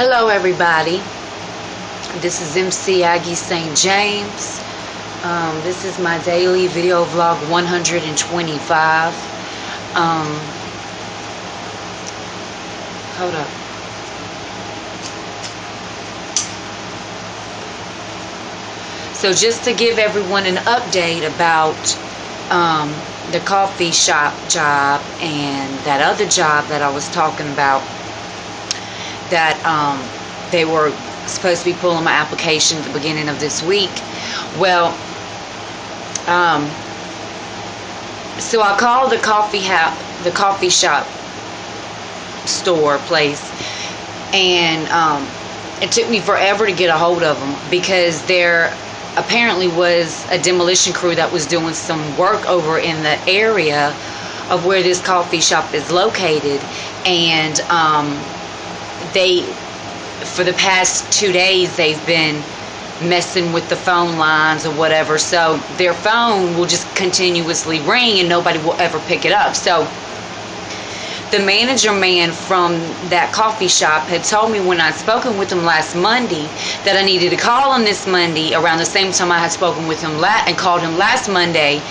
Hello everybody, this is MC Aggie St. James. This is my daily video vlog 125. Hold up. So just to give everyone an update about the coffee shop job and that other job that I was talking about, that they were supposed to be pulling my application at the beginning of this week. Well, so I called the coffee shop store place, and it took me forever to get a hold of them because there apparently was a demolition crew that was doing some work over in the area of where this coffee shop is located, and they, for the past 2 days, they've been messing with the phone lines or whatever, so their phone will just continuously ring and nobody will ever pick it up. So the manager man from that coffee shop had told me when I'd spoken with him last Monday that I needed to call him this Monday around the same time I had spoken with him and called him last Monday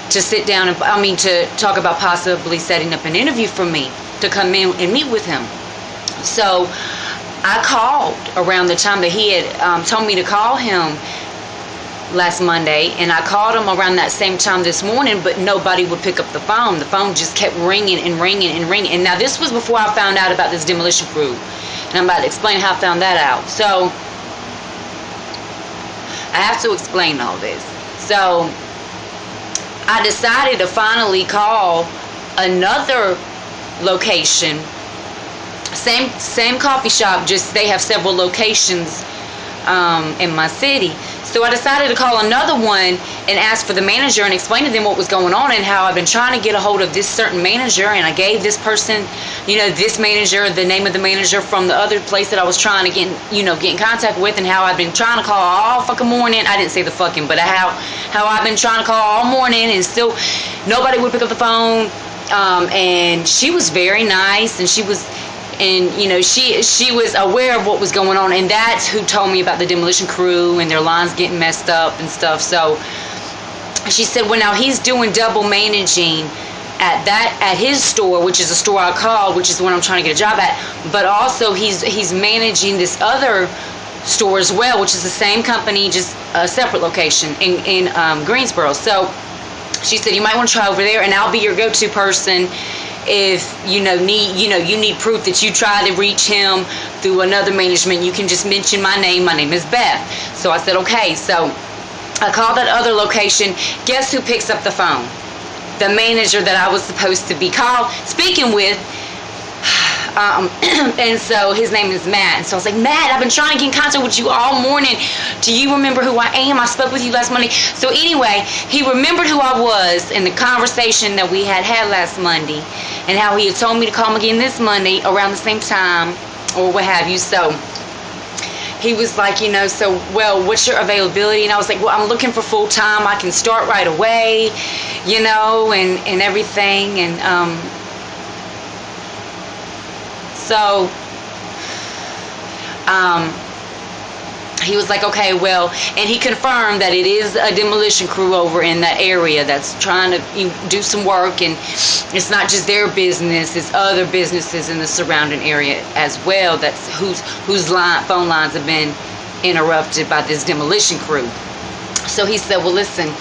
to sit down and to talk about possibly setting up an interview for me to come in and meet with him. So I called around the time that he had told me to call him last Monday, and I called him around that same time this morning, but nobody would pick up the phone. The phone just kept ringing and ringing and ringing. And now this was before I found out about this demolition crew, and I'm about to explain how I found that out. So I have to explain all this. So I decided to finally call another location. Same coffee shop, just they have several locations in my city. So I decided to call another one and ask for the manager and explain to them what was going on and how I've been trying to get a hold of this certain manager, and I gave this person, this manager, the name of the manager from the other place that I was trying to get in contact with, and how I've been trying to call all fucking morning. I didn't say the fucking, but how I've been trying to call all morning and still nobody would pick up the phone. And she was very nice, and she was aware of what was going on, and that's who told me about the demolition crew and their lines getting messed up and stuff. So she said, well, now he's doing double managing at his store, which is a store I called, which is the one I'm trying to get a job at, but also he's managing this other store as well, which is the same company, just a separate location in Greensboro. So she said, you might want to try over there, and I'll be your go-to person if you need proof that you tried to reach him through another management. You can just mention my name. My name is Beth. So I said, okay. So I called that other location. Guess who picks up the phone? The manager that I was supposed to be speaking with. And so his name is Matt. And so I was like, Matt, I've been trying to get in contact with you all morning. Do you remember who I am? I spoke with you last Monday. So anyway, he remembered who I was in the conversation that we had last Monday, and how he had told me to call him again this Monday around the same time or what have you. So he was like, so, well, what's your availability? And I was like, well, I'm looking for full time. I can start right away, and everything. And so he was like, okay, well, and he confirmed that it is a demolition crew over in that area that's trying to do some work, and it's not just their business, it's other businesses in the surrounding area as well that's whose phone lines have been interrupted by this demolition crew. So he said, well, listen,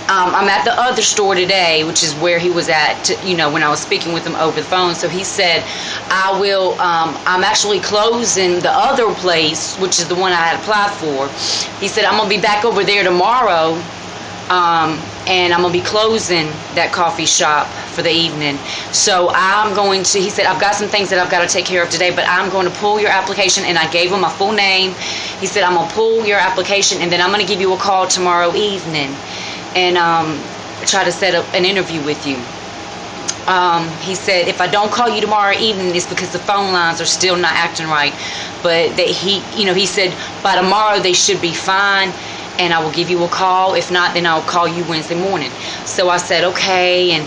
I'm at the other store today, which is where he was at, when I was speaking with him over the phone. So he said, I'm actually closing the other place, which is the one I had applied for. He said, I'm going to be back over there tomorrow, and I'm going to be closing that coffee shop for the evening. So he said, I've got some things that I've got to take care of today, but I'm going to pull your application. And I gave him my full name. He said, I'm going to pull your application, and then I'm going to give you a call tomorrow evening and try to set up an interview with you. He said, if I don't call you tomorrow evening, it's because the phone lines are still not acting right. But he said by tomorrow they should be fine, and I will give you a call. If not, then I'll call you Wednesday morning. So I said, okay. And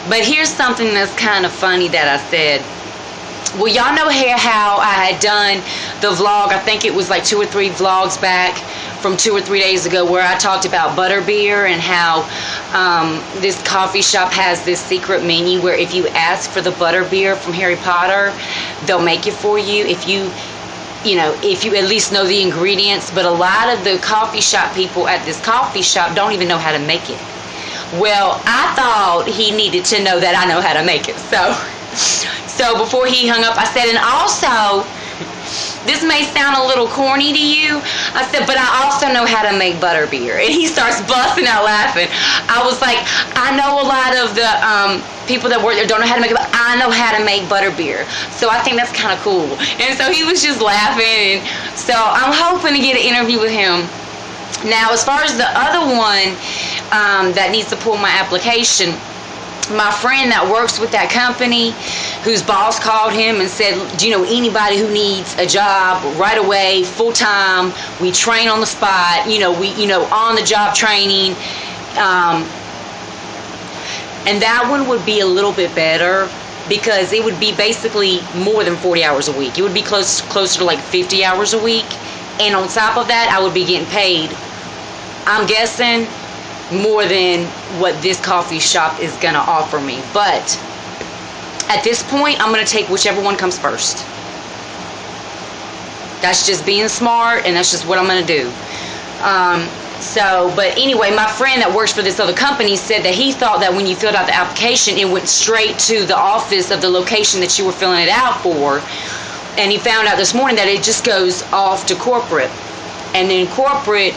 but here's something that's kind of funny that I said. Well, y'all know here how I had done the vlog. I think it was like 2 or 3 vlogs back from 2 or 3 days ago where I talked about butterbeer and how this coffee shop has this secret menu where if you ask for the butterbeer from Harry Potter, they'll make it for you if you at least know the ingredients. But a lot of the coffee shop people at this coffee shop don't even know how to make it. Well, I thought he needed to know that I know how to make it. So before he hung up, I said, and also, this may sound a little corny to you. I said, but I also know how to make butterbeer. And he starts busting out laughing. I was like, I know a lot of the people that work there don't know how to make it, but I know how to make butterbeer. So I think that's kind of cool. And so he was just laughing. And so I'm hoping to get an interview with him. Now, as far as the other one that needs to pull my application, my friend that works with that company, whose boss called him and said, do you know anybody who needs a job right away, full time? We train on the spot, we on the job training. And that one would be a little bit better because it would be basically more than 40 hours a week. It would be closer to like 50 hours a week. And on top of that, I would be getting paid, I'm guessing, more than what this coffee shop is going to offer me. But at this point, I'm going to take whichever one comes first. That's just being smart, and that's just what I'm going to do. But anyway, my friend that works for this other company said that he thought that when you filled out the application, it went straight to the office of the location that you were filling it out for. And he found out this morning that it just goes off to corporate. And then corporate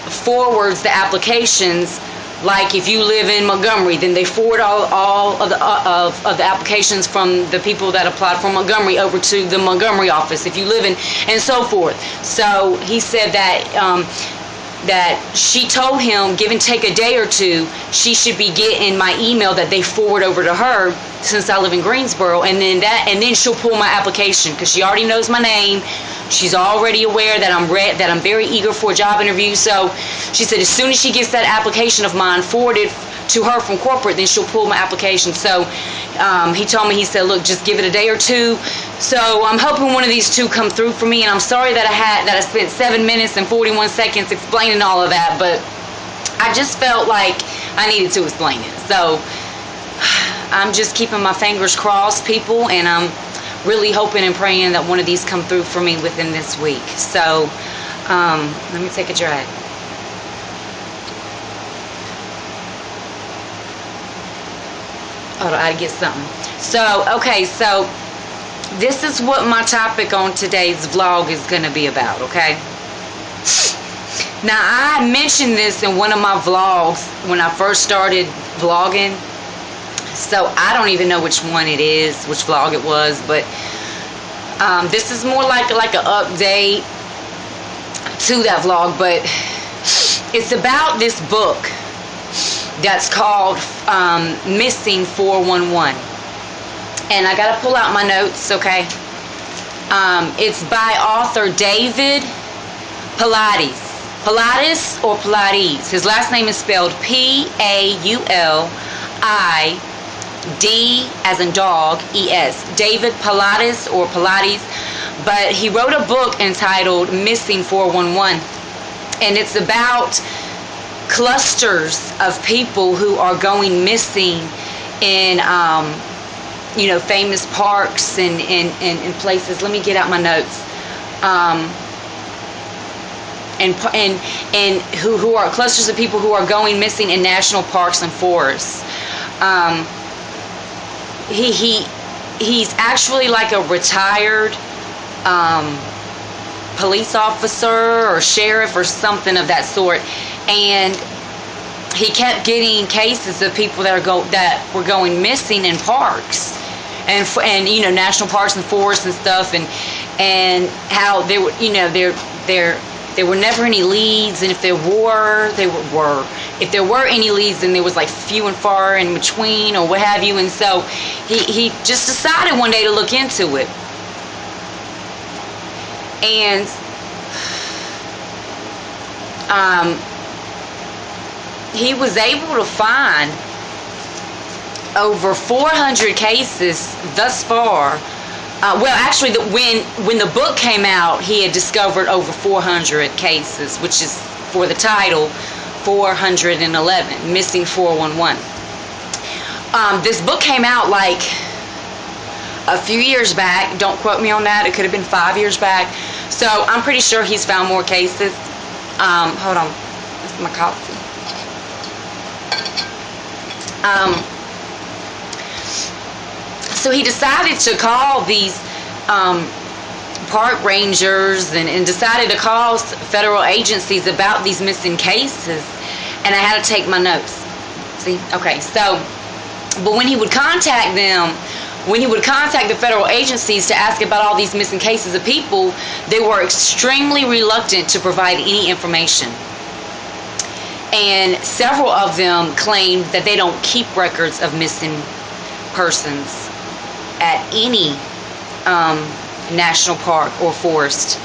forwards the applications. Like if you live in Montgomery, then they forward all of the applications from the people that applied for Montgomery over to the Montgomery office if you live in, and so forth. So he said that that she told him, give and take a day or two, she should be getting my email that they forward over to her since I live in Greensboro, and then she'll pull my application because she already knows my name. She's already aware that I'm very eager for a job interview. So she said as soon as she gets that application of mine forwarded to her from corporate, then she'll pull my application. So he told me, he said, look, just give it a day or two. So I'm hoping one of these two come through for me, and I'm sorry that I spent 7 minutes and 41 seconds explaining all of that, but I just felt like I needed to explain it. So I'm just keeping my fingers crossed, people, and I'm really hoping and praying that one of these come through for me within this week. So let me take a drag. Oh, I gotta get something. So, okay, so this is what my topic on today's vlog is gonna be about, okay? Now, I mentioned this in one of my vlogs when I first started vlogging. So I don't even know which one it is, which vlog it was, but this is more like an update to that vlog. But it's about this book that's called Missing411, and I gotta pull out my notes, okay? It's by author David Paulides. Paulides or Paulides. His last name is spelled P-A-U-L-I-D as in dog, E-S. David Paulides or Paulides. But he wrote a book entitled Missing411. And it's about clusters of people who are going missing in, famous parks and places. Let me get out my notes. And who are clusters of people who are going missing in national parks and forests. He's actually like a retired police officer or sheriff or something of that sort, and he kept getting cases of people that were going missing in parks and national parks and forests and stuff, and how they were there were never any leads, and if there were any leads, then there was like few and far in between or what have you. And so he just decided one day to look into it, and he was able to find over 400 cases thus far Well, actually, when the book came out, he had discovered over 400 cases, which is for the title 411, Missing 411. This book came out like a few years back. Don't quote me on that. It could have been 5 years back. So I'm pretty sure he's found more cases. Hold on. This is my coffee. So he decided to call these park rangers and decided to call federal agencies about these missing cases. And I had to take my notes. See? Okay, so, but when he would contact them, when he would contact the federal agencies to ask about all these missing cases of people, they were extremely reluctant to provide any information. And several of them claimed that they don't keep records of missing persons at any national park or forest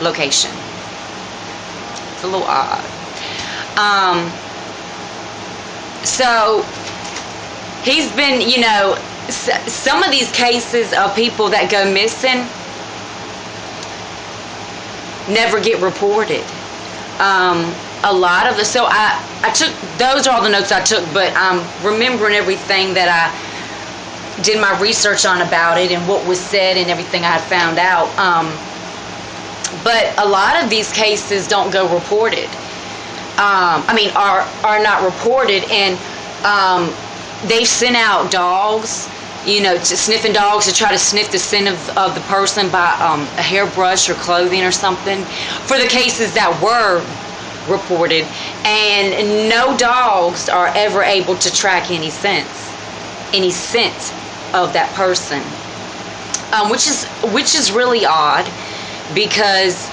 location. It's a little odd. So he's been, you know, some of these cases of people that go missing never get reported. A lot of the, so I took, those are all the notes I took, but I'm remembering everything that I did my research on about it and what was said and everything I had found out. But a lot of these cases don't go reported. Are not reported, and they've sent out dogs, you know, to sniffing dogs to try to sniff the scent of the person by a hairbrush or clothing or something for the cases that were reported, and no dogs are ever able to track any scent of that person, which is really odd, because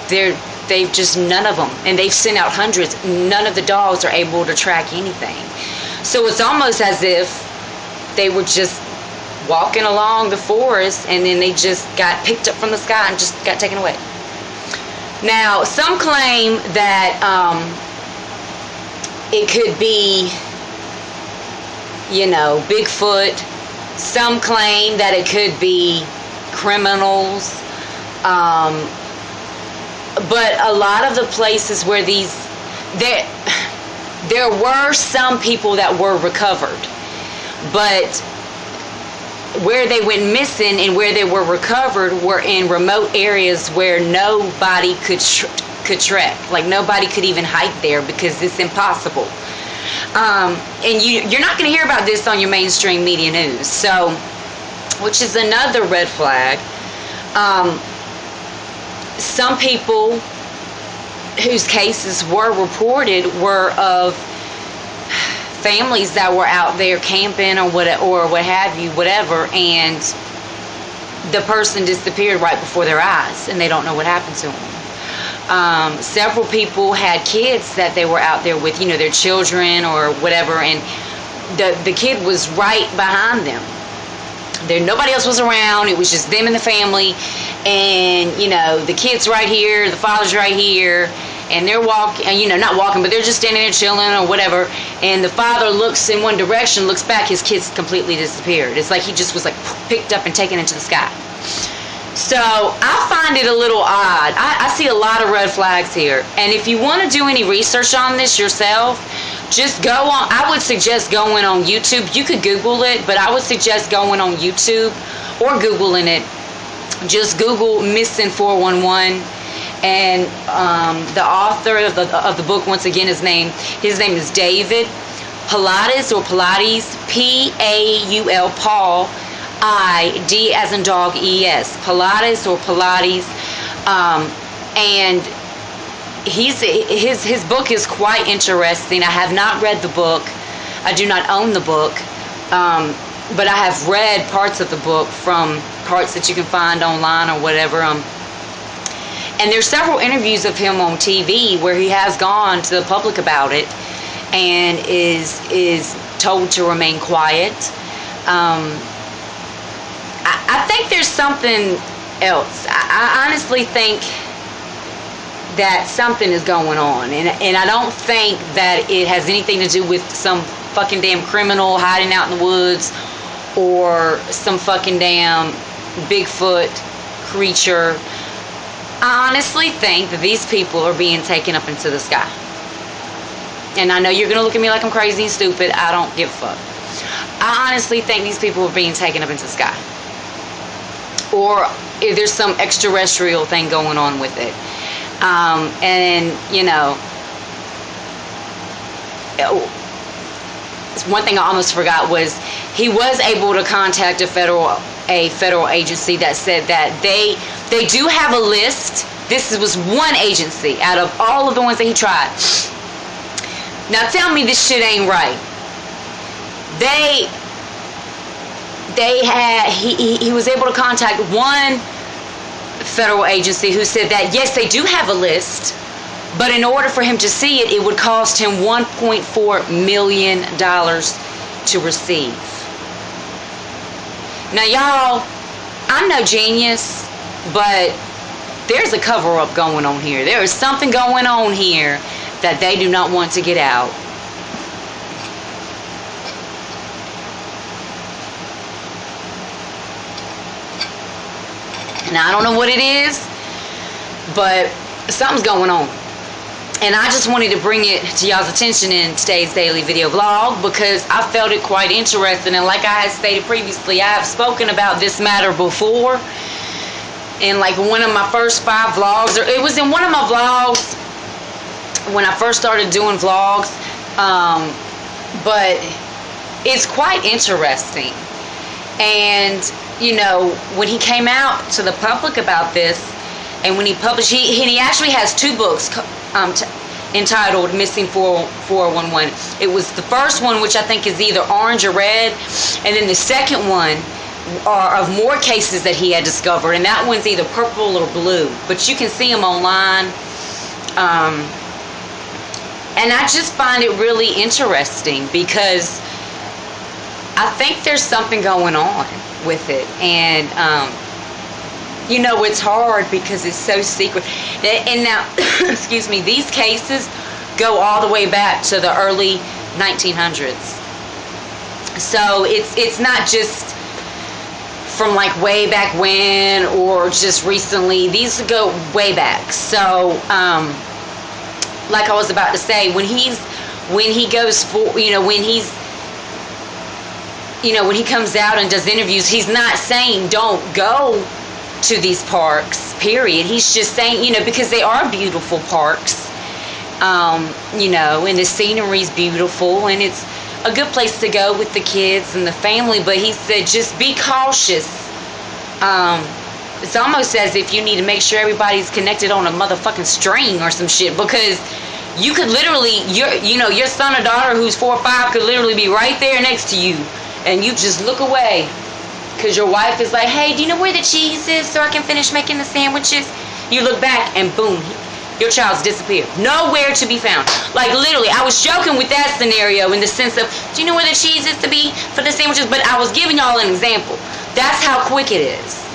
they've just, none of them, and they've sent out hundreds, none of the dogs are able to track anything. So it's almost as if they were just walking along the forest and then they just got picked up from the sky and just got taken away. Now, some claim that it could be, you know, Bigfoot. Some claim that it could be criminals. But a lot of the places where there were some people that were recovered, but where they went missing and where they were recovered were in remote areas where nobody could trek. Like, nobody could even hike there because it's impossible. And you're not going to hear about this on your mainstream media news, so, which is another red flag. Some people whose cases were reported were of families that were out there camping or what have you, whatever, and the person disappeared right before their eyes, and they don't know what happened to them. Several people had kids that they were out there with, you know, their children or whatever, and the kid was right behind them. Nobody else was around. It was just them and the family, and, you know, the kid's right here, the father's right here, and they're walking, you know, not walking, but they're just standing there chilling or whatever, and the father looks in one direction, looks back, his kid's completely disappeared. It's like he just was like picked up and taken into the sky. So I find it a little odd. I see a lot of red flags here, and if you want to do any research on this yourself, just go on. I would suggest going on YouTube. You could Google it, but I would suggest going on YouTube or Googling it. Just Google Missing 411, and the author of the book, once again, his name is David Paulides, or Paulides, P-A-U-L, Paul, I-D as in dog, E-S, Paulides or Paulides, and his book is quite interesting. I have not read the book. I do not own the book, but I have read parts of the book from parts that you can find online or whatever. And there's several interviews of him on TV where he has gone to the public about it and is told to remain quiet. I think there's something else. I honestly think that something is going on, and I don't think that it has anything to do with some fucking damn criminal hiding out in the woods, or some fucking damn Bigfoot creature. I honestly think that these people are being taken up into the sky. And I know you're going to look at me like I'm crazy and stupid. I don't give a fuck. I honestly think these people are being taken up into the sky. Or if there's some extraterrestrial thing going on with it. And, you know, one thing I almost forgot was he was able to contact a federal agency that said that they do have a list. This was one agency out of all of the ones that he tried. Now tell me this shit ain't right. He was able to contact one federal agency who said that yes, they do have a list, but in order for him to see it, it would cost him $1.4 million to receive. Now y'all, I'm no genius, but there's a cover-up going on here. There is something going on here that they do not want to get out. Now, I don't know what it is, but something's going on. And I just wanted to bring it to y'all's attention in today's daily video vlog because I felt it quite interesting. And like I had stated previously, I have spoken about this matter before. In like one of my first 5 vlogs, or it was in one of my vlogs when I first started doing vlogs. But it's quite interesting. And, you know, when he came out to the public about this, and when he published, he actually has 2 books entitled Missing411. It was the first one, which I think is either orange or red, and then the second one are of more cases that he had discovered, and that one's either purple or blue. But you can see them online. And I just find it really interesting because I think there's something going on with it. And, you know, it's hard because it's so secret. And now, excuse me, these cases go all the way back to the early 1900s. So it's not just from like way back when or just recently. These go way back. So, like I was about to say, when he goes for, you know, when he comes out and does interviews, he's not saying don't go to these parks, period. He's just saying, you know, because they are beautiful parks, you know, and the scenery's beautiful, and it's a good place to go with the kids and the family. But he said just be cautious. It's almost as if you need to make sure everybody's connected on a motherfucking string or some shit, because you could literally, your son or daughter who's 4 or 5 could literally be right there next to you, and you just look away because your wife is like, hey, do you know where the cheese is so I can finish making the sandwiches? You look back and boom, your child's disappeared. Nowhere to be found. Like literally, I was joking with that scenario in the sense of, do you know where the cheese is to be for the sandwiches? But I was giving y'all an example. That's how quick it is.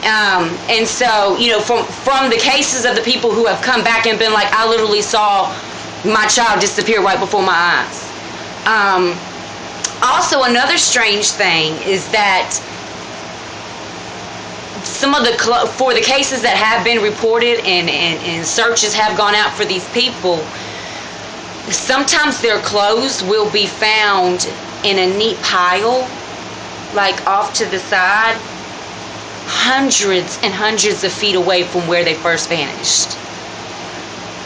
And so, you know, from the cases of the people who have come back and been like, I literally saw my child disappear right before my eyes. Also, another strange thing is that some of for the cases that have been reported and searches have gone out for these people, sometimes their clothes will be found in a neat pile, like off to the side, hundreds and hundreds of feet away from where they first vanished.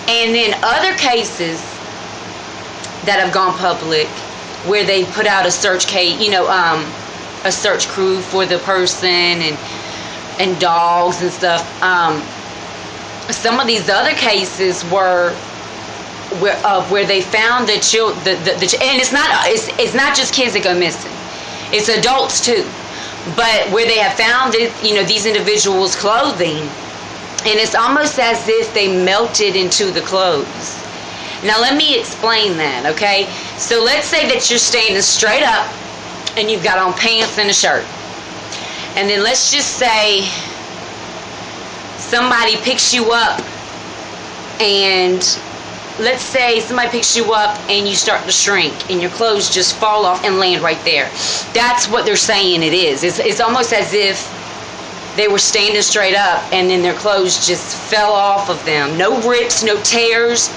And then other cases that have gone public where they put out a search case, you know, a search crew for the person and dogs and stuff. Some of these other cases were where they found the children, and it's not just kids that go missing, it's adults too. But where they have found it, you know, these individuals' clothing, and it's almost as if they melted into the clothes. Now let me explain that, okay? So let's say that you're standing straight up and you've got on pants and a shirt. And then let's just say somebody picks you up, and let's say somebody picks you up and you start to shrink and your clothes just fall off and land right there. That's what they're saying it is. It's almost as if they were standing straight up, and then their clothes just fell off of them. No rips, no tears,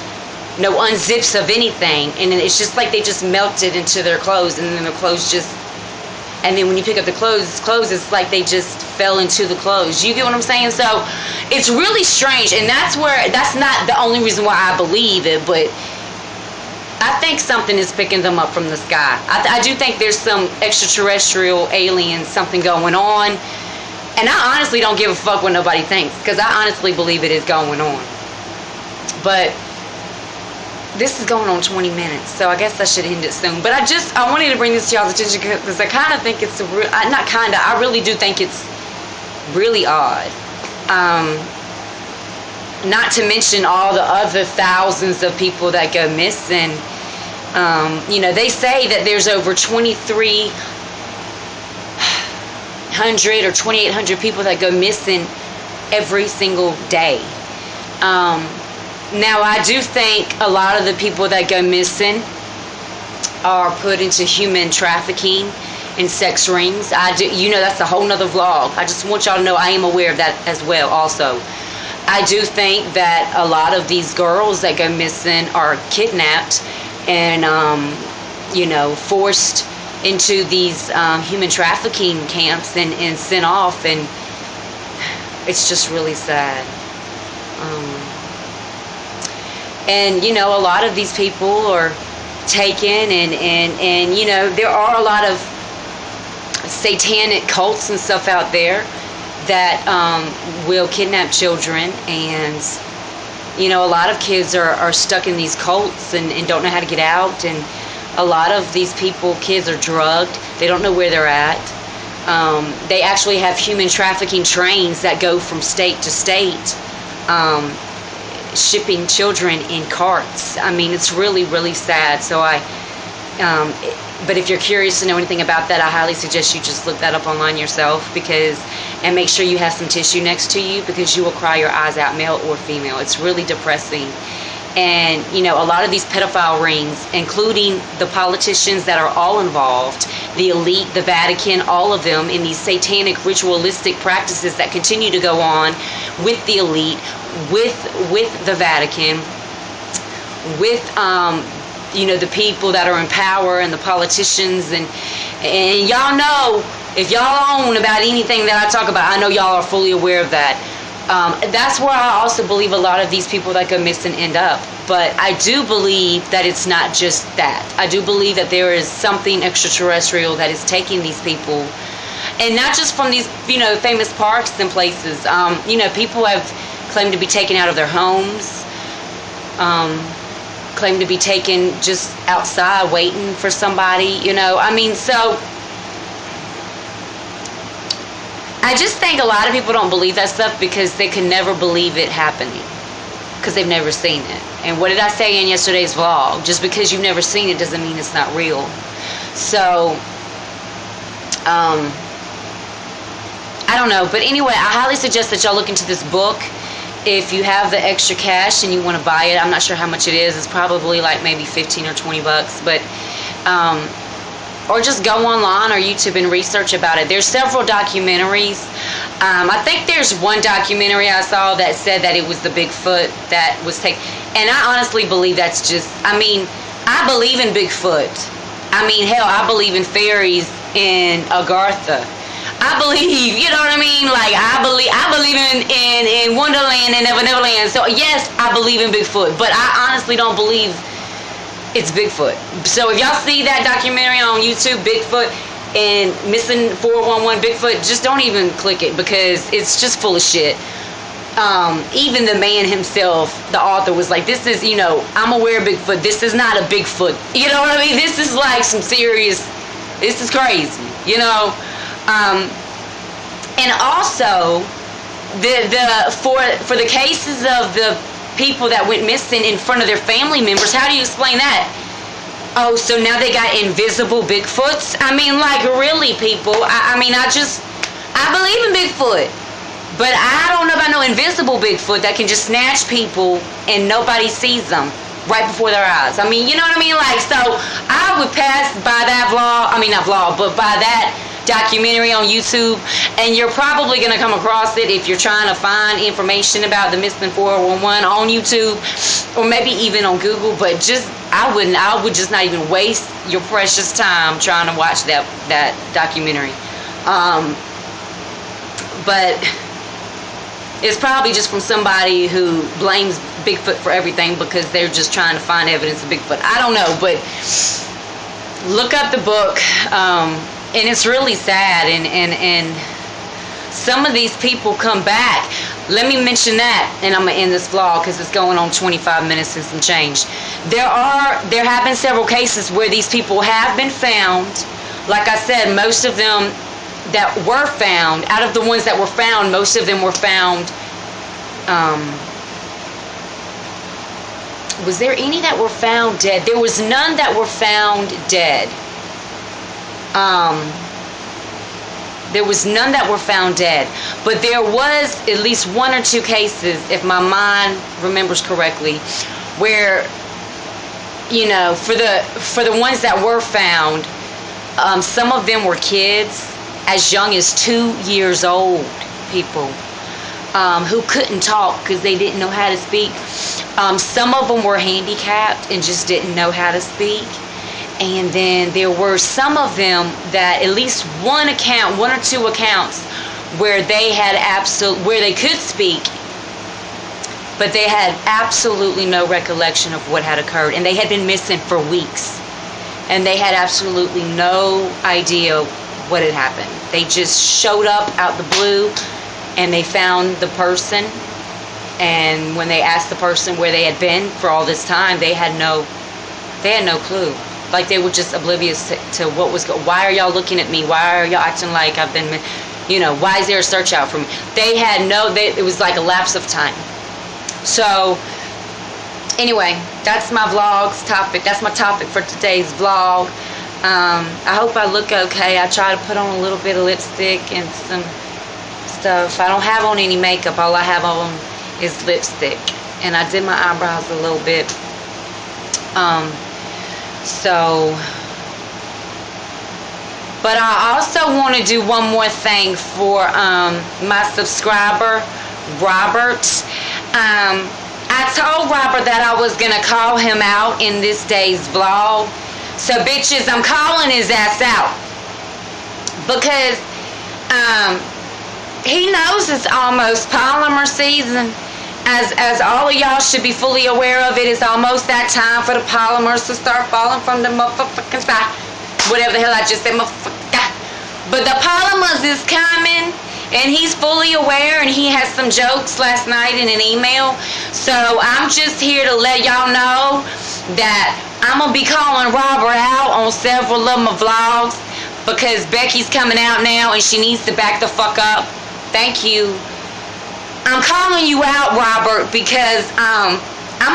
no unzips of anything. And it's just like they just melted into their clothes, and then their clothes just... And then when you pick up the clothes, it's like they just fell into the clothes. You get what I'm saying? So it's really strange, and that's not the only reason why I believe it, but I think something is picking them up from the sky. I do think there's some extraterrestrial alien something going on, and I honestly don't give a fuck what nobody thinks, because I honestly believe it is going on. But this is going on 20 minutes, so I guess I should end it soon. But I wanted to bring this to y'all's attention because I kind of think it's I really do think it's really odd. Not to mention all the other thousands of people that go missing. They say that there's over 2,300 or 2,800 people that go missing every single day. Now, I do think a lot of the people that go missing are put into human trafficking and sex rings. That's a whole nother vlog. I just want y'all to know I am aware of that as well also. I do think that a lot of these girls that go missing are kidnapped and, forced into these human trafficking camps and sent off, and it's just really sad. And a lot of these people are taken, and there are a lot of satanic cults and stuff out there that will kidnap children, and a lot of kids are stuck in these cults and don't know how to get out, and a lot of these kids are drugged. They don't know where they're at. They actually have human trafficking trains that go from state to state, shipping children in carts. I mean, it's really, really sad. So but if you're curious to know anything about that, I highly suggest you just look that up online yourself, and make sure you have some tissue next to you, because you will cry your eyes out, male or female. It's really depressing. And, a lot of these pedophile rings, including the politicians that are all involved, the elite, the Vatican, all of them, in these satanic ritualistic practices that continue to go on with the elite, with the Vatican, with the people that are in power and the politicians, and y'all know, if y'all own about anything that I talk about, I know y'all are fully aware of that. That's where I also believe a lot of these people that go missing end up. But I do believe that it's not just that. I do believe that there is something extraterrestrial that is taking these people, and not just from these famous parks and places. People have claimed to be taken out of their homes, claimed to be taken just outside waiting for somebody, so I just think a lot of people don't believe that stuff because they can never believe it happening, because they've never seen it. And what did I say in yesterday's vlog? Just because you've never seen it doesn't mean it's not real. So I don't know, but anyway, I highly suggest that y'all look into this book. If you have the extra cash and you want to buy it, I'm not sure how much it is. It's probably like maybe 15 or 20 bucks, but or just go online or YouTube and research about it. There's several documentaries. I think there's one documentary I saw that said that it was the Bigfoot that was taken, and I honestly believe that's just, I believe in Bigfoot. Hell, I believe in fairies in Agartha. I believe, like, I believe in Wonderland and Neverland. So yes, I believe in Bigfoot, but I honestly don't believe it's Bigfoot. So if y'all see that documentary on YouTube, Bigfoot and Missing411 Bigfoot, just don't even click it, because it's just full of shit. Even the man himself, the author, was like, this is, I'm aware of Bigfoot. This is not a Bigfoot. You know what I mean? This is like some serious, this is crazy, and also, for the cases of the people that went missing in front of their family members, how do you explain that? Oh, so now they got invisible Bigfoots? Really, people? I believe in Bigfoot, but I don't know about no invisible Bigfoot that can just snatch people and nobody sees them right before their eyes. You know what I mean? So I would pass by that vlog, not vlog, but by that documentary on YouTube, and you're probably going to come across it if you're trying to find information about the Missing411 on YouTube, or maybe even on Google. But I would just not even waste your precious time trying to watch that documentary. But it's probably just from somebody who blames Bigfoot for everything because they're just trying to find evidence of Bigfoot. I don't know, but look up the book, and it's really sad, and some of these people come back. Let me mention that, and I'm going to end this vlog because it's going on 25 minutes and some change. There have been several cases where these people have been found. Like I said, most of them that were found, out of the ones that were found, most of them were found, was there any that were found dead? There was none that were found dead. There was none that were found dead, but there was at least one or two cases, if my mind remembers correctly, where, you know, for the ones that were found, some of them were kids as young as 2 years old, people who couldn't talk because they didn't know how to speak. Some of them were handicapped and just didn't know how to speak. And then there were some of them that, at least one or two accounts, where they could speak, but they had absolutely no recollection of what had occurred, and they had been missing for weeks, and they had absolutely no idea what had happened. They just showed up out the blue, and they found the person, and when they asked the person where they had been for all this time, they had no clue. Like, they were just oblivious to what was going on. Why are y'all looking at me? Why are y'all acting like I've been, you know, why is there a search out for me? They had it was like a lapse of time. So, anyway, that's my vlog's topic. That's my topic for today's vlog. I hope I look okay. I try to put on a little bit of lipstick and some stuff. I don't have on any makeup. All I have on is lipstick. And I did my eyebrows a little bit. But I also want to do one more thing for my subscriber, Robert. I told Robert that I was going to call him out in this day's vlog. So, bitches, I'm calling his ass out. Because he knows it's almost polymer season. As all of y'all should be fully aware of, it is almost that time for the polymers to start falling from the motherfucking sky. Whatever the hell I just said, motherfucker. But the polymers is coming, and he's fully aware, and he has some jokes last night in an email. So I'm just here to let y'all know that I'm going to be calling Robert out on several of my vlogs, because Becky's coming out now, and she needs to back the fuck up. Thank you. I'm calling you out, Robert, because I'm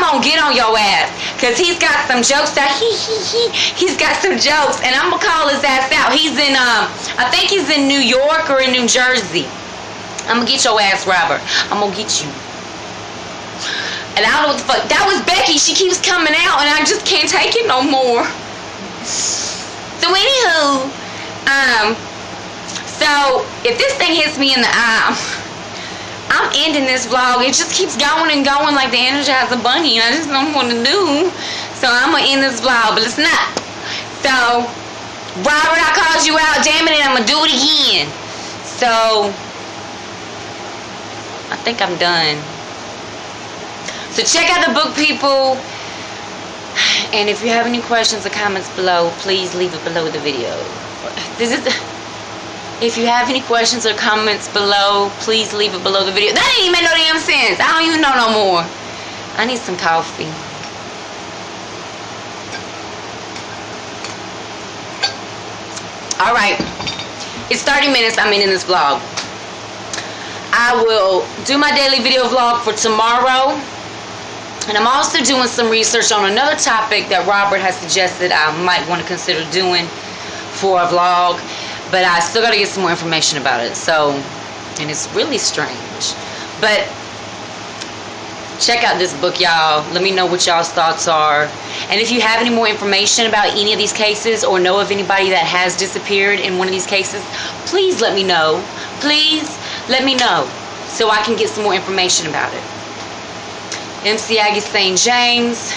gonna get on your ass, because he's got some jokes that he's got some jokes, and I'm gonna call his ass out. He's in I think he's in New York or in New Jersey. I'm gonna get your ass, Robert. I'm gonna get you. And I don't know what the fuck. That was Becky. She keeps coming out, and I just can't take it no more. So anywho, so if this thing hits me in the eye, I'm ending this vlog. It just keeps going and going like the Energizer Bunny, and I just don't know what to do. So I'm going to end this vlog, but it's not. So, Robert, I called you out, damn it, and I'm going to do it again. So, I think I'm done. So check out the book, people. And if you have any questions or comments below, please leave it below the video. If you have any questions or comments below, please leave it below the video. That ain't even make no damn sense. I don't even know no more. I need some coffee. Alright. It's 30 minutes I'm in this vlog. I will do my daily video vlog for tomorrow. And I'm also doing some research on another topic that Robert has suggested I might want to consider doing for a vlog. But I still got to get some more information about it. So, and it's really strange. But Check out this book, y'all. Let me know what y'all's thoughts are. And if you have any more information about any of these cases or know of anybody that has disappeared in one of these cases, please let me know. Please let me know so I can get some more information about it. MC Aggie St. James.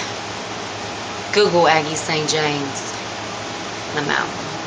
Google Aggie St. James. I'm out.